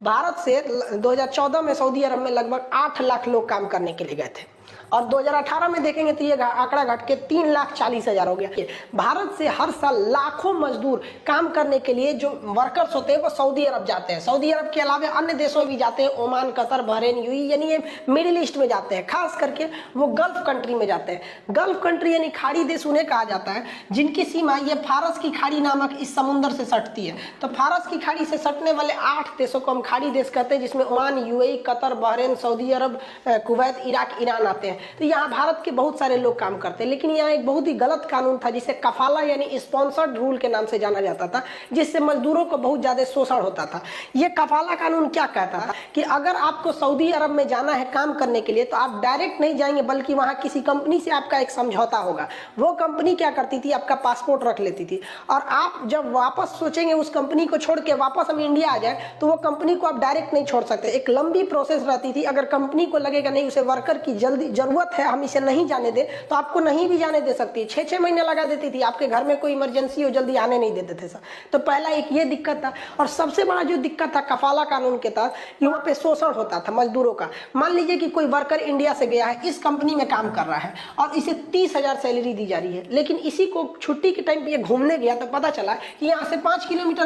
भारत से 2014 में सऊदी अरब में लगभग 8 लाख लोग काम करने के लिए गए थे और 2018 में देखेंगे तो ये आंकड़ा घट के 3,40,000 हो गया। भारत से हर साल लाखों मजदूर काम करने के लिए जो वर्कर्स होते हैं वो सऊदी अरब जाते हैं। सऊदी अरब के अलावा अन्य देशों में भी जाते हैं, ओमान, कतर, बहरीन, यूएई यानी ये मिडिल ईस्ट में जाते हैं। खास करके वो गल्फ कंट्री में जाते हैं। गल्फ कंट्री यानी खाड़ी देश उन्हें कहा जाता है जिनकी सीमा ये फारस की खाड़ी नामक इस समुद्र से सटती है। तो फारस की खाड़ी से सटने वाले 8 देशों को हम खाड़ी देश कहते हैं, जिसमें Oman, UAE, Qatar, Bahrain, Saudi Arabia, Kuwait, Iraq, Iran आते हैं। तो यहाँ भारत के बहुत सारे लोग काम करते हैं, लेकिन यहाँ एक बहुत ही गलत कानून था जिसे कफाला यानी स्पॉन्सर्ड रूल के नाम से जाना जाता था, जिससे मजदूरों को बहुत ज्यादा शोषण होता था। ये कफाला कानून क्या कहता था कि अगर आपको सऊदी अरब में जाना है काम करने के लिए तो आप डायरेक्ट नहीं जाएंगे, बल्कि वहां किसी कंपनी से आपका एक समझौता होगा। वो कंपनी क्या करती थी, आपका पासपोर्ट रख लेती थी और आप जब वापस सोचेंगे उस कंपनी को छोड़ के वापस हम इंडिया आ जाए तो वो कंपनी को आप डायरेक्ट नहीं छोड़ सकते। एक लंबी प्रोसेस रहती थी। अगर कंपनी को लगेगा नहीं उसे वर्कर की जल्दी जरूरत है, हम इसे नहीं जाने दे, तो आपको नहीं भी जाने दे सकती है। 6-6 महीने लगा देती थी। आपके घर में कोई इमरजेंसी हो जल्दी आने नहीं देते थे सर। तो पहला एक ये दिक्कत था। और सबसे बड़ा जो दिक्कत था कफाला कानून के तहत, यहाँ पे शोषण होता था मजदूरों का। मान लीजिए कि कोई वर्कर इंडिया से गया है, इस कंपनी में काम कर रहा है और इसे 30,000 सैलरी दी जा रही है, लेकिन इसी को छुट्टी के टाइम पे ये घूमने गया तो पता चला कि यहाँ से 5 किलोमीटर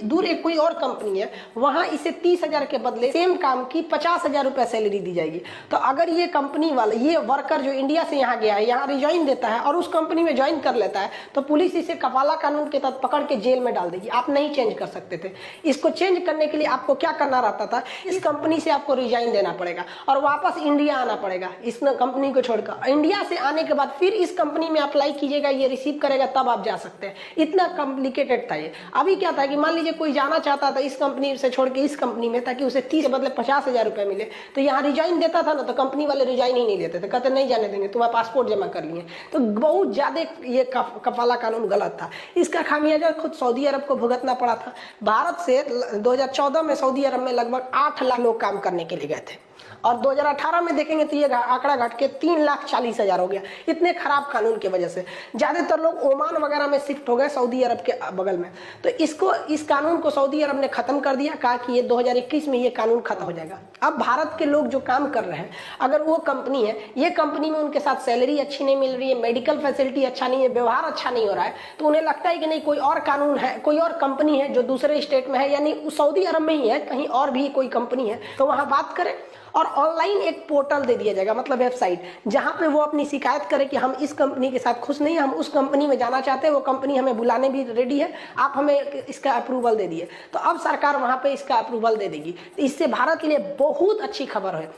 दूर एक कोई और कंपनी है, वहां इसे 30,000 के बदले सेम काम की 50,000 रुपए सैलरी दी जाएगी। तो अगर ये कंपनी वाला ये वर्कर जो इंडिया से यहाँ गया है, यहाँ रिजाइन देता है और उस कंपनी में ज्वाइन कर लेता है, तो पुलिस इसे कफाला कानून के तहत पकड़ के जेल में डाल देगी। आप नहीं चेंज कर सकते थे। इसको चेंज करने के लिए आपको क्या करना रहता था, इस कंपनी से आपको रिजाइन देना पड़ेगा और वापस इंडिया आना पड़ेगा इस कंपनी को छोड़कर। इंडिया से आने के बाद फिर इस कंपनी में अप्लाई कीजिएगा, ये रिसीव करेगा, तब आप जा सकते हैं। इतना कॉम्प्लिकेटेड था ये। अभी क्या था कि मान लीजिए कोई जाना चाहता था इस कंपनी से छोड़ के इस कंपनी में, ताकि उसे 30 के बदले 50,000 रुपए मिले, तो यहाँ रिजाइन देता था ना, तो कंपनी वाले रिजाइन ही नहीं देते थे, कहते नहीं जाने देंगे, तुम्हारा पासपोर्ट जमा कर लिए। तो बहुत ज्यादा ये कफाला कानून गलत था। इसका खामियाजा खुद सऊदी अरब को भुगतना पड़ा था। भारत से 2014 में सऊदी अरब में लगभग 8 लाख लोग काम करने के लिए गए थे और 2018 में देखेंगे तो ये आंकड़ा घट के 3,40,000 हो गया। इतने खराब कानून की वजह से ज्यादातर लोग ओमान वगैरह में शिफ्ट हो गए सऊदी अरब के बगल में। तो इस कानून को सऊदी अरब ने खत्म कर दिया, कहा कि ये 2021 में ये कानून खत्म हो जाएगा। अब भारत के लोग जो काम कर रहे हैं, अगर वो कंपनी है, ये कंपनी में उनके साथ सैलरी अच्छी नहीं मिल रही है, मेडिकल फैसिलिटी अच्छा नहीं है, व्यवहार अच्छा नहीं हो रहा है, तो उन्हें लगता है कि नहीं कोई और कानून है, कोई और कंपनी है जो दूसरे स्टेट में है, यानी सऊदी अरब में ही है, कहीं और भी कोई कंपनी है, तो वहां बात करें। और ऑनलाइन एक पोर्टल दे दिया जाएगा, मतलब वेबसाइट, जहां पे वो अपनी शिकायत करे कि हम इस कंपनी के साथ खुश नहीं, हम उस कंपनी में जाना चाहते हैं, वो कंपनी हमें बुलाने भी रेडी है, आप हमें इसका अप्रूवल दे दिए। तो अब सरकार वहां पे इसका अप्रूवल दे देगी। तो इससे भारत के लिए बहुत अच्छी खबर है,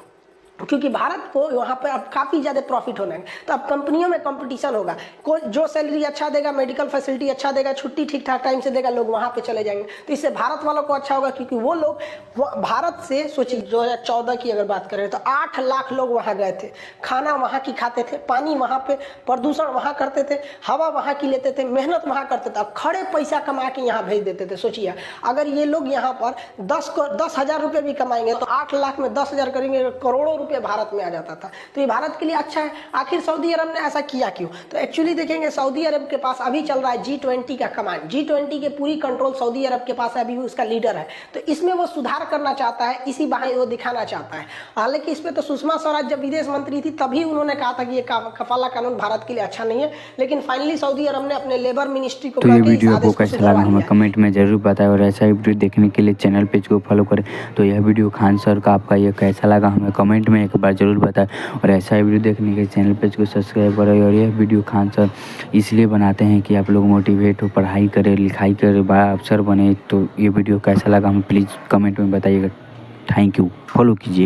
क्योंकि भारत को वहाँ पर अब काफ़ी ज़्यादा प्रॉफिट होना है। तो अब कंपनियों में कंपटीशन होगा, कोई जो सैलरी अच्छा देगा, मेडिकल फैसिलिटी अच्छा देगा, छुट्टी ठीक ठाक टाइम से देगा, लोग वहाँ पे चले जाएंगे। तो इससे भारत वालों को अच्छा होगा, क्योंकि वो लोग भारत से सोचिए 2014 की अगर बात करें तो 8 लाख लोग वहाँ गए थे, खाना वहाँ की खाते थे, पानी वहाँ पे, प्रदूषण वहाँ करते थे, हवा वहाँ की लेते थे, मेहनत वहाँ करते थे, अब खड़े पैसा कमा के यहाँ भेज देते थे। सोचिए अगर ये लोग यहाँ पर 10,000 रुपये भी कमाएंगे तो 8 लाख में 10,000 करेंगे, करोड़ों रुपए भारत में आ जाता था। तो ये भारत के लिए अच्छा है। आखिर सऊदी अरब ने ऐसा किया क्यों? तो एक्चुअली देखेंगे सऊदी अरब के पास अभी चल रहा है G20 का कमांड। G20 के पूरी कंट्रोल सऊदी अरब के पास है, अभी उसका लीडर है। तो इसमें वो सुधार करना चाहता है, इसी बहाने वो दिखाना चाहता है। हालांकि इस पे तो सुषमा स्वराज जब विदेश मंत्री थी तभी उन्होंने कहा था कि ये कफाला कानून भारत के लिए अच्छा नहीं है, लेकिन फाइनली सऊदी अरब ने अपने लेबर मिनिस्ट्री को तो ये वीडियो आपको कैसा लगा हमें कमेंट में जरूर बताएं और ऐसा ही वीडियो देखने के लिए चैनल पेज को फॉलो करें। तो यह वीडियो खान सर का आपका ये कैसा लगा हमें कमेंट में एक बार जरूर बताएं और ऐसा ही वीडियो देखने के चैनल पेज को सब्सक्राइब करें। और यह वीडियो खान सर इसलिए बनाते हैं कि आप लोग मोटिवेट हो, पढ़ाई करें, लिखाई करें, बड़ा अफसर बने। तो ये वीडियो कैसा लगा हमें प्लीज़ कमेंट में बताइएगा। थैंक यू, फॉलो कीजिए।